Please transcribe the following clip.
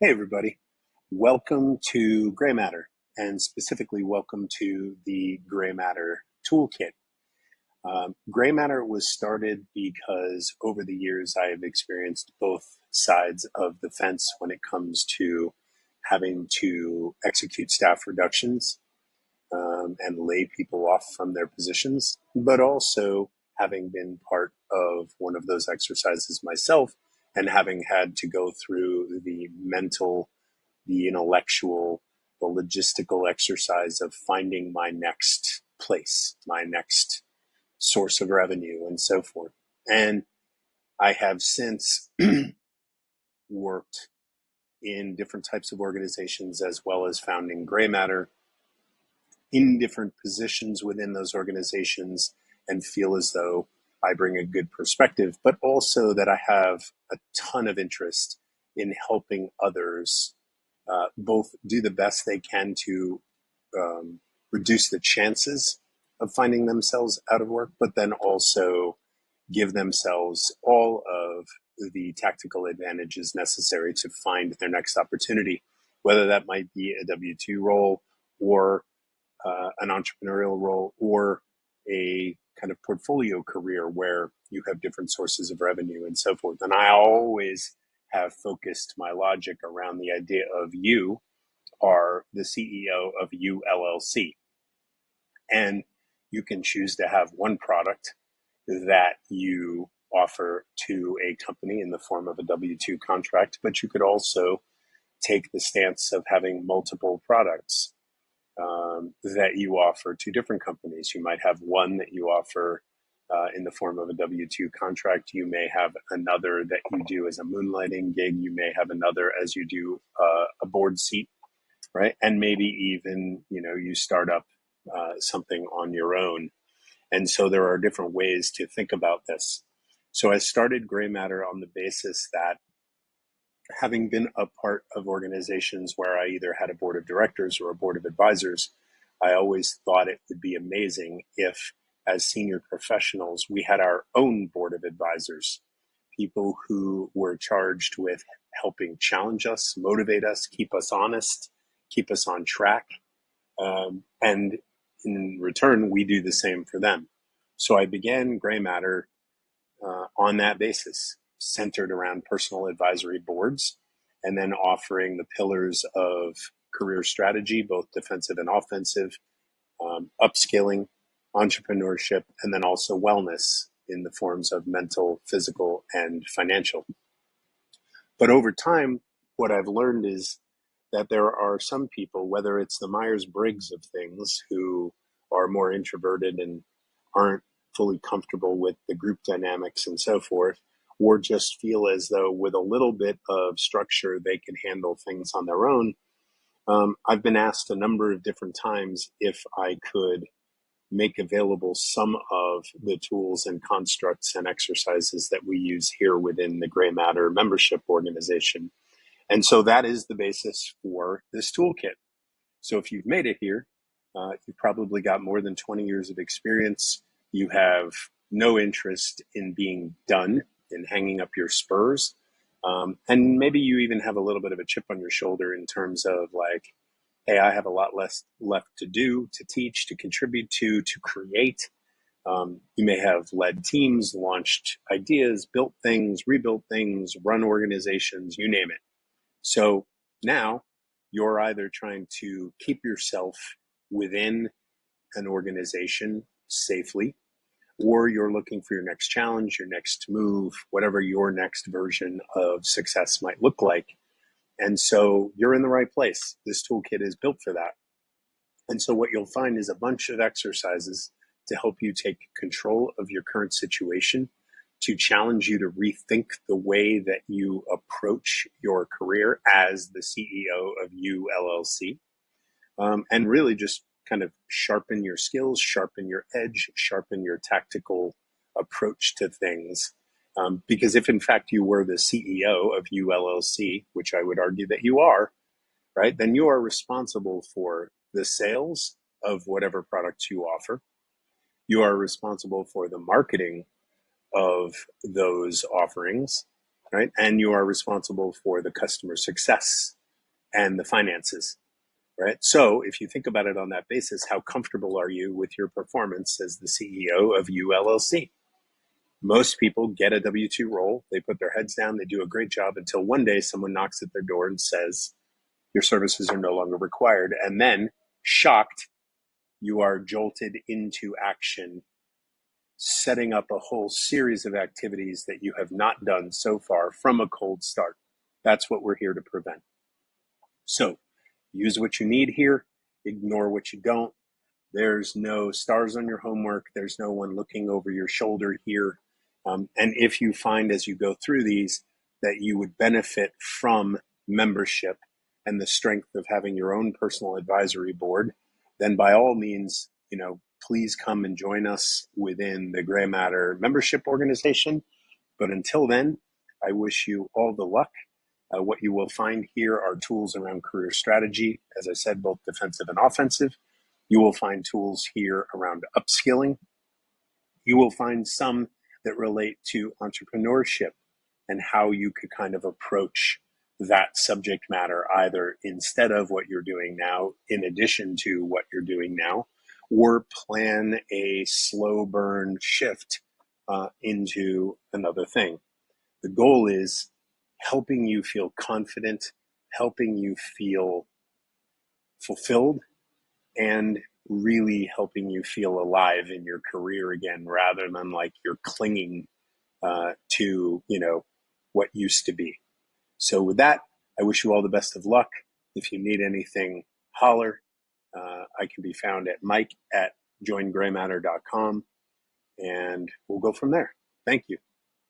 Hey, everybody. Welcome to Graymatter, and specifically welcome to the Graymatter Toolkit. Graymatter was started because over the years I have experienced both sides of the fence when it comes to having to execute staff reductions and lay people off from their positions, but also having been part of one of those exercises myself and having had to go through the mental, the intellectual, the logistical exercise of finding my next place, my next source of revenue, and so forth. And I have since worked in different types of organizations as well as founding Graymatter in different positions within those organizations and feel as though I bring a good perspective, but also that I have a ton of interest in helping others both do the best they can to reduce the chances of finding themselves out of work, but then also give themselves all of the tactical advantages necessary to find their next opportunity, whether that might be a W-2 role or an entrepreneurial role or a kind of portfolio career where you have different sources of revenue and so forth. And I always have focused my logic around the idea of you are the CEO of you LLC. And you can choose to have one product that you offer to a company in the form of a W-2 contract, but you could also take the stance of having multiple products that you offer to different companies. You might have one that you offer in the form of a W-2 contract. You may have another that you do as a moonlighting gig. You may have another as you do a board seat, right? And maybe even, you start up something on your own. And so there are different ways to think about this. So I started Graymatter on the basis that having been a part of organizations where I either had a board of directors or a board of advisors, I always thought it would be amazing if, as senior professionals, we had our own board of advisors, people who were charged with helping challenge us, motivate us, keep us honest, keep us on track. And in return, we do the same for them. So I began Graymatter on that basis, centered around personal advisory boards, and then offering the pillars of career strategy, both defensive and offensive, upskilling, entrepreneurship, and then also wellness in the forms of mental, physical, and financial. But over time, what I've learned is that there are some people, whether it's the Myers-Briggs of things, who are more introverted and aren't fully comfortable with the group dynamics and so forth, or just feel as though with a little bit of structure they can handle things on their own. I've been asked a number of different times if I could make available some of the tools and constructs and exercises that we use here within the Graymatter membership organization. And so that is the basis for this toolkit. So if you've made it here, you've probably got more than 20 years of experience. You have no interest in being done, in hanging up your spurs. And maybe you even have a little bit of a chip on your shoulder in terms of like, hey, I have a lot less left to do, to teach, to contribute to create. You may have led teams, launched ideas, built things, rebuilt things, run organizations, you name it. So now you're either trying to keep yourself within an organization safely, or you're looking for your next challenge, your next move, whatever your next version of success might look like. And so you're in the right place. This toolkit is built for that. And so what you'll find is a bunch of exercises to help you take control of your current situation, to challenge you to rethink the way that you approach your career as the CEO of you LLC, and really just kind of sharpen your skills, sharpen your edge, sharpen your tactical approach to things. Because if in fact you were the CEO of you LLC, which I would argue that you are, right, then you are responsible for the sales of whatever products you offer. You are responsible for the marketing of those offerings. right? And you are responsible for the customer success and the finances, right? So if you think about it on that basis, how comfortable are you with your performance as the CEO of ULLC? Most people get a W-2 role, they put their heads down, they do a great job until one day someone knocks at their door and says, your services are no longer required. And then, shocked, you are jolted into action, setting up a whole series of activities that you have not done so far from a cold start. That's what we're here to prevent. So use what you need here, ignore what you don't. There's no stars on your homework. There's no one looking over your shoulder here. And if you find as you go through these that you would benefit from membership and the strength of having your own personal advisory board, then by all means, please come and join us within the Graymatter membership organization. But until then, I wish you all the luck. What you will find here are tools around career strategy, as I said, both defensive and offensive. You will find tools here around upskilling. You will find some that relate to entrepreneurship and how you could kind of approach that subject matter, either instead of what you're doing now, in addition to what you're doing now, or plan a slow burn shift into another thing. The goal is helping you feel confident, helping you feel fulfilled, and really helping you feel alive in your career again, rather than like you're clinging to what used to be. So with that, I wish you all the best of luck. If you need anything, holler. I can be found at mike@joingraymatter.com, and we'll go from there. Thank you.